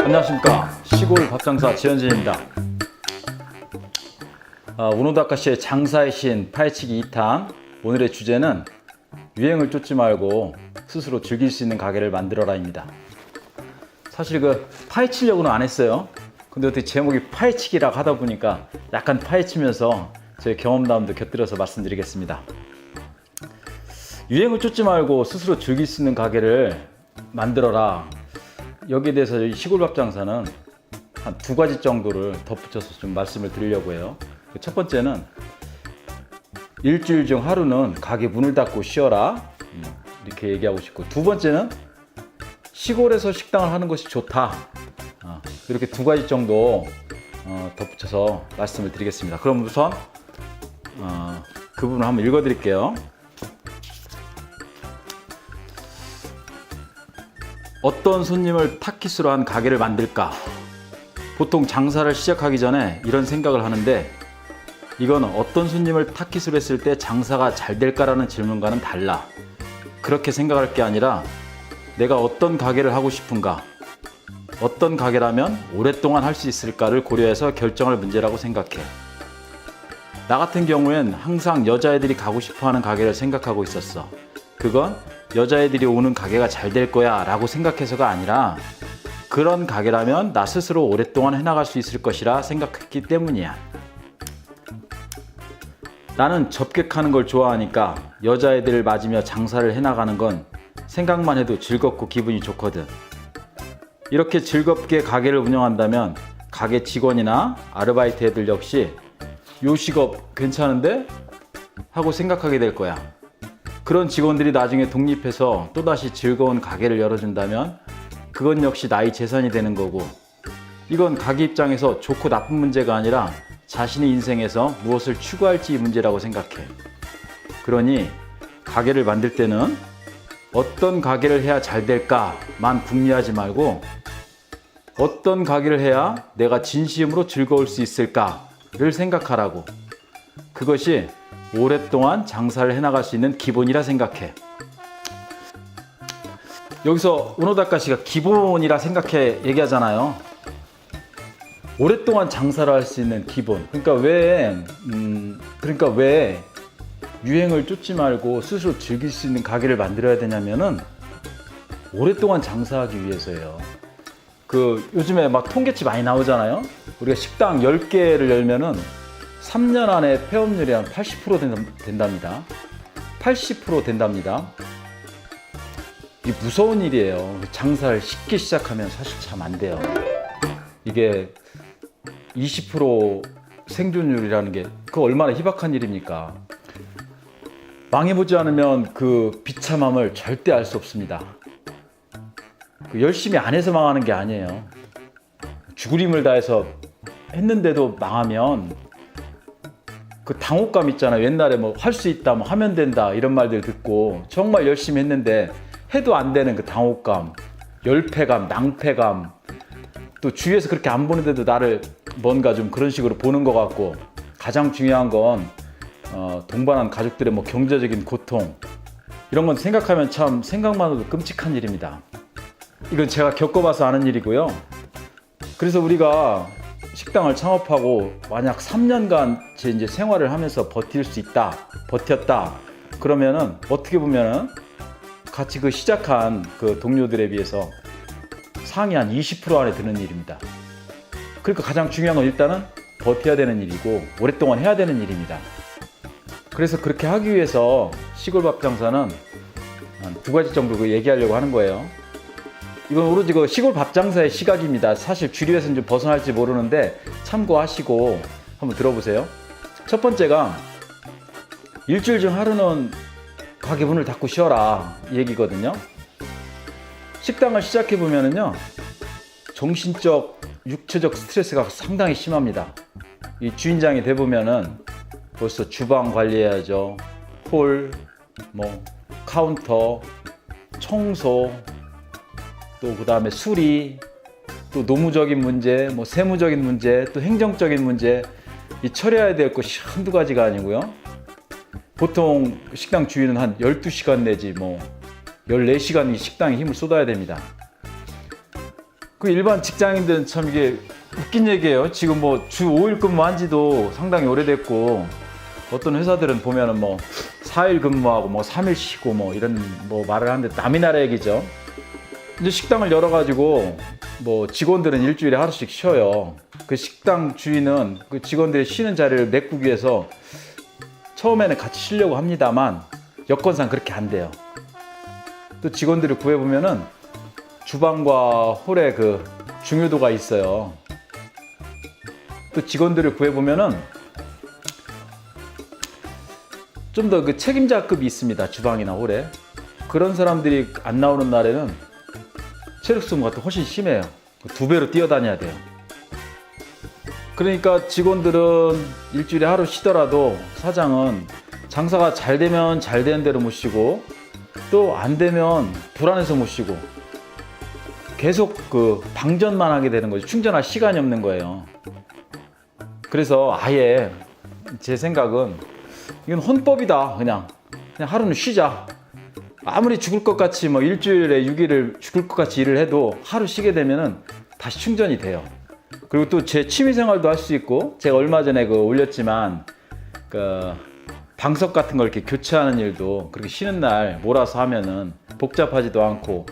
안녕하십니까, 시골 밥장사 지현진입니다. 우노다카시의 장사의 신 파헤치기 2탄. 오늘의 주제는 유행을 쫓지 말고 스스로 즐길 수 있는 가게를 만들어라입니다. 사실 파헤치려고는 안 했어요. 근데 어떻게 제목이 파헤치기라고 하다 보니까 약간 파헤치면서 제 경험담도 곁들여서 말씀드리겠습니다. 유행을 쫓지 말고 스스로 즐길 수 있는 가게를 만들어라. 여기에 대해서 시골밥장사는 한 2가지 정도를 덧붙여서 좀 말씀을 드리려고 해요. 첫 번째는 일주일 중 하루는 가게 문을 닫고 쉬어라, 이렇게 얘기하고 싶고, 두 번째는 시골에서 식당을 하는 것이 좋다. 이렇게 2가지 정도 덧붙여서 말씀을 드리겠습니다. 그럼 우선 그 부분을 한번 읽어 드릴게요. 어떤 손님을 타깃으로 한 가게를 만들까? 보통 장사를 시작하기 전에 이런 생각을 하는데, 이건 어떤 손님을 타깃으로 했을 때 장사가 잘 될까라는 질문과는 달라. 그렇게 생각할 게 아니라 내가 어떤 가게를 하고 싶은가, 어떤 가게라면 오랫동안 할 수 있을까를 고려해서 결정할 문제라고 생각해. 나 같은 경우엔 항상 여자애들이 가고 싶어하는 가게를 생각하고 있었어. 그건 여자애들이 오는 가게가 잘 될 거야 라고 생각해서가 아니라, 그런 가게라면 나 스스로 오랫동안 해나갈 수 있을 것이라 생각했기 때문이야. 나는 접객하는 걸 좋아하니까 여자애들을 맞으며 장사를 해나가는 건 생각만 해도 즐겁고 기분이 좋거든. 이렇게 즐겁게 가게를 운영한다면 가게 직원이나 아르바이트 애들 역시 요 직업 괜찮은데? 하고 생각하게 될 거야. 그런 직원들이 나중에 독립해서 또다시 즐거운 가게를 열어준다면 그건 역시 나의 재산이 되는 거고, 이건 가게 입장에서 좋고 나쁜 문제가 아니라 자신의 인생에서 무엇을 추구할지 문제라고 생각해. 그러니 가게를 만들 때는 어떤 가게를 해야 잘 될까만 궁리하지 말고, 어떤 가게를 해야 내가 진심으로 즐거울 수 있을까를 생각하라고. 그것이 오랫동안 장사를 해나갈 수 있는 기본이라 생각해. 여기서 우노다카시가 기본이라 생각해 얘기하잖아요. 오랫동안 장사를 할 수 있는 기본. 그러니까 왜 유행을 쫓지 말고 스스로 즐길 수 있는 가게를 만들어야 되냐면은, 오랫동안 장사하기 위해서예요. 요즘에 막 통계치 많이 나오잖아요. 우리가 식당 10개를 열면은 3년 안에 폐업률이 한 80% 된답니다. 80% 된답니다. 이게 무서운 일이에요. 장사를 쉽게 시작하면 사실 참 안 돼요. 이게 20% 생존율이라는 게 그 얼마나 희박한 일입니까? 망해보지 않으면 그 비참함을 절대 알 수 없습니다. 열심히 안 해서 망하는 게 아니에요. 죽을 힘을 다해서 했는데도 망하면 그 당혹감 있잖아요. 옛날에 뭐 할 수 있다, 뭐 하면 된다 이런 말들 듣고 정말 열심히 했는데 해도 안 되는 그 당혹감, 열패감, 낭패감, 또 주위에서 그렇게 안 보는데도 나를 뭔가 좀 그런 식으로 보는 것 같고, 가장 중요한 건 동반한 가족들의 뭐 경제적인 고통, 이런 건 생각하면 참 생각만으로도 끔찍한 일입니다. 이건 제가 겪어봐서 아는 일이고요. 그래서 우리가 식당을 창업하고 만약 3년간 제 이제 생활을 하면서 버틸 수 있다, 버텼다, 그러면은 어떻게 보면은 같이 시작한 그 동료들에 비해서 상위 한 20% 안에 드는 일입니다. 그러니까 가장 중요한 건 일단은 버텨야 되는 일이고 오랫동안 해야 되는 일입니다. 그래서 그렇게 하기 위해서 시골밥 장사는 한 2가지 정도 얘기하려고 하는 거예요. 이건 오로지 시골 밥장사의 시각입니다. 사실 주류에서는 좀 벗어날지 모르는데 참고하시고 한번 들어보세요. 첫 번째가 일주일 중 하루는 가게 문을 닫고 쉬어라 이 얘기거든요. 식당을 시작해보면은요, 정신적, 육체적 스트레스가 상당히 심합니다. 이 주인장이 돼보면은 벌써 주방 관리해야죠. 홀, 카운터, 청소, 또 그 다음에 수리, 또 노무적인 문제, 세무적인 문제, 또 행정적인 문제, 이 처리해야 될 것이 한두 가지가 아니고요. 보통 식당 주인은 한 12시간 내지 14시간 이 식당에 힘을 쏟아야 됩니다. 그 일반 직장인들은 참 이게 웃긴 얘기예요. 지금 뭐 주 5일 근무한 지도 상당히 오래됐고, 어떤 회사들은 보면은 뭐 4일 근무하고 뭐 3일 쉬고 뭐 이런 뭐 말을 하는데 남이 나라 얘기죠. 이제 식당을 열어가지고 뭐 직원들은 일주일에 하루씩 쉬어요. 그 식당 주인은 그 직원들이 쉬는 자리를 메꾸기 위해서 처음에는 같이 쉬려고 합니다만 여건상 그렇게 안 돼요. 또 직원들을 구해보면은 주방과 홀에 그 중요도가 있어요. 또 직원들을 구해보면은 좀 더 그 책임자급이 있습니다. 주방이나 홀에. 그런 사람들이 안 나오는 날에는 체력 소모가 또 훨씬 심해요. 2배로 뛰어다녀야 돼요. 그러니까 직원들은 일주일에 하루 쉬더라도 사장은 장사가 잘 되면 잘 되는 대로 못 쉬고 또 안 되면 불안해서 못 쉬고 계속 그 방전만 하게 되는 거죠. 충전할 시간이 없는 거예요. 그래서 아예 제 생각은 이건 헌법이다. 그냥 하루는 쉬자. 아무리 죽을 것 같이 뭐 일주일에 6일을 죽을 것 같이 일을 해도 하루 쉬게 되면은 다시 충전이 돼요. 그리고 또 제 취미 생활도 할 수 있고, 제가 얼마 전에 그 올렸지만 그 방석 같은 걸 이렇게 교체하는 일도 그렇게 쉬는 날 몰아서 하면은 복잡하지도 않고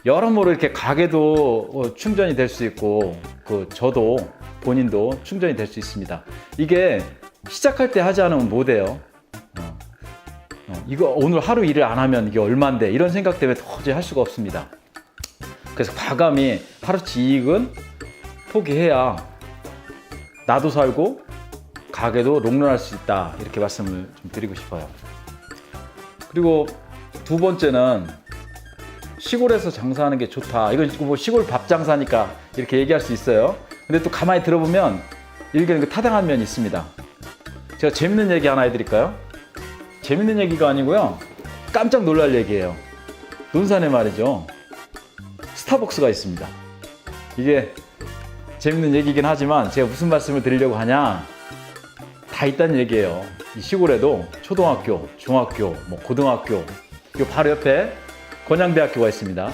여러모로 이렇게 가게도 충전이 될 수 있고, 그 저도 본인도 충전이 될 수 있습니다. 이게 시작할 때 하지 않으면 못 해요. 이거 오늘 하루 일을 안 하면 이게 얼만데 이런 생각 때문에 도저히 할 수가 없습니다. 그래서 과감히 하루치 이익은 포기해야 나도 살고 가게도 롱런할 수 있다, 이렇게 말씀을 좀 드리고 싶어요. 그리고 두 번째는 시골에서 장사하는 게 좋다. 이건 뭐 시골 밥 장사니까 이렇게 얘기할 수 있어요. 근데 또 가만히 들어보면 일견 그 타당한 면이 있습니다. 제가 재밌는 얘기 하나 해드릴까요? 재밌는 얘기가 아니고요, 깜짝 놀랄 얘기예요. 논산에 말이죠, 스타벅스가 있습니다. 이게 재밌는 얘기긴 하지만 제가 무슨 말씀을 드리려고 하냐, 다 있다는 얘기예요. 이 시골에도 초등학교, 중학교, 뭐 고등학교, 요 바로 옆에 건양대학교가 있습니다.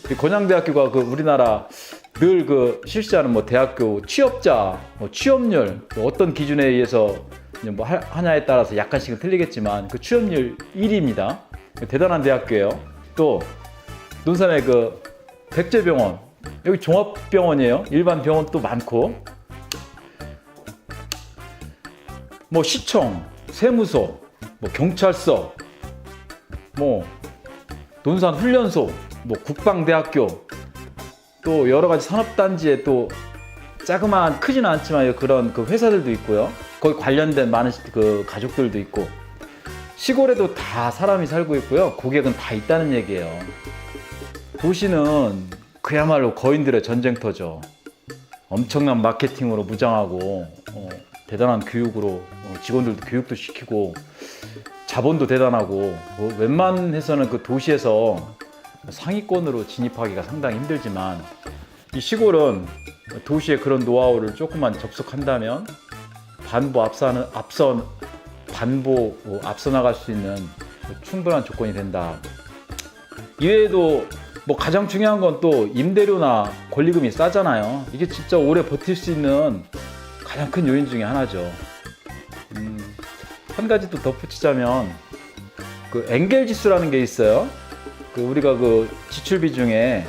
이 건양대학교가 그 우리나라 늘 그 실시하는 뭐 대학교 취업자, 뭐 취업률, 뭐 어떤 기준에 의해서 뭐 하냐에 따라서 약간씩은 틀리겠지만 그 취업률 1위입니다. 대단한 대학교예요. 또 논산에 그 백제병원, 여기 종합병원이에요. 일반 병원도 많고, 뭐 시청, 세무서, 뭐 경찰서, 뭐 논산 훈련소, 뭐 국방대학교, 또 여러 가지 산업단지에 또 자그마한, 크지는 않지만 그런 그 회사들도 있고요. 거기 관련된 많은 그 가족들도 있고, 시골에도 다 사람이 살고 있고요. 고객은 다 있다는 얘기예요. 도시는 그야말로 거인들의 전쟁터죠. 엄청난 마케팅으로 무장하고 대단한 교육으로 직원들도 교육도 시키고 자본도 대단하고, 웬만해서는 그 도시에서 상위권으로 진입하기가 상당히 힘들지만 이 시골은 도시의 그런 노하우를 조금만 접속한다면 앞서 나갈 수 있는 충분한 조건이 된다. 이외에도 뭐 가장 중요한 건 또 임대료나 권리금이 싸잖아요. 이게 진짜 오래 버틸 수 있는 가장 큰 요인 중에 하나죠. 한 가지 또 덧붙이자면 그 엔겔 지수라는 게 있어요. 그 우리가 그 지출비 중에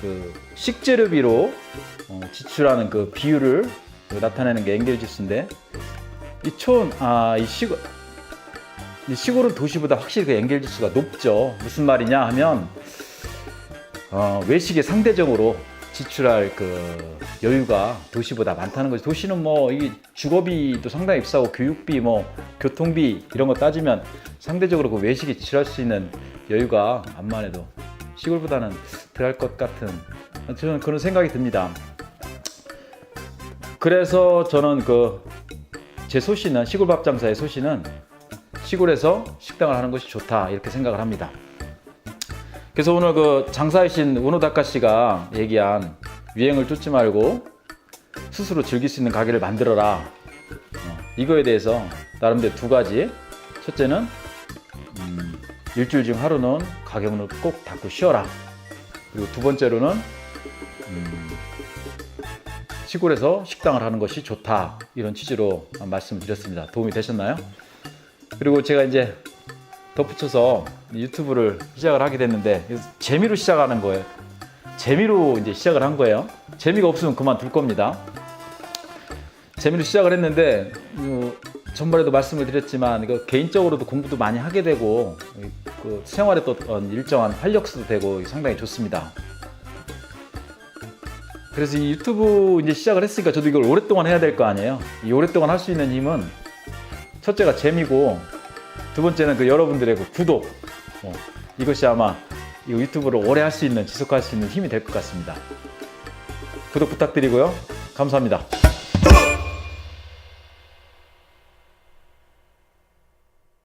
그 식재료비로 지출하는 그 비율을 나타내는 게 엔겔 지수인데, 이 시골은 도시보다 확실히 그 엔겔 지수가 높죠. 무슨 말이냐 하면 외식에 상대적으로 지출할 그 여유가 도시보다 많다는 거죠. 도시는 뭐 이 주거비도 상당히 비싸고 교육비, 뭐 교통비 이런 거 따지면 상대적으로 그 외식에 지출할 수 있는 여유가 암만 해도 시골보다는 덜할 것 같은, 저는 그런 생각이 듭니다. 그래서 저는 제 소신은, 시골 밥 장사의 소신은 시골에서 식당을 하는 것이 좋다, 이렇게 생각을 합니다. 그래서 오늘 그 장사이신 우노다카 씨가 얘기한 유행을 쫓지 말고 스스로 즐길 수 있는 가게를 만들어라, 이거에 대해서 나름대로 두 가지. 첫째는 일주일 중 하루는 가게 문을 꼭 닫고 쉬어라. 그리고 두 번째로는 시골에서 식당을 하는 것이 좋다, 이런 취지로 말씀드렸습니다. 도움이 되셨나요? 그리고 제가 이제 덧붙여서 유튜브를 시작을 하게 됐는데 재미로 시작하는 거예요. 재미로 이제 시작을 한 거예요. 재미가 없으면 그만둘 겁니다. 재미로 시작을 했는데 전번에도 말씀을 드렸지만 개인적으로도 공부도 많이 하게 되고 그 생활에 또 일정한 활력소도 되고 상당히 좋습니다. 그래서 이 유튜브 이제 시작을 했으니까 저도 이걸 오랫동안 해야 될 거 아니에요. 이 오랫동안 할 수 있는 힘은 첫째가 재미고, 두 번째는 그 여러분들의 그 구독, 이것이 아마 이 유튜브를 오래 할 수 있는, 지속할 수 있는 힘이 될 것 같습니다. 구독 부탁드리고요. 감사합니다.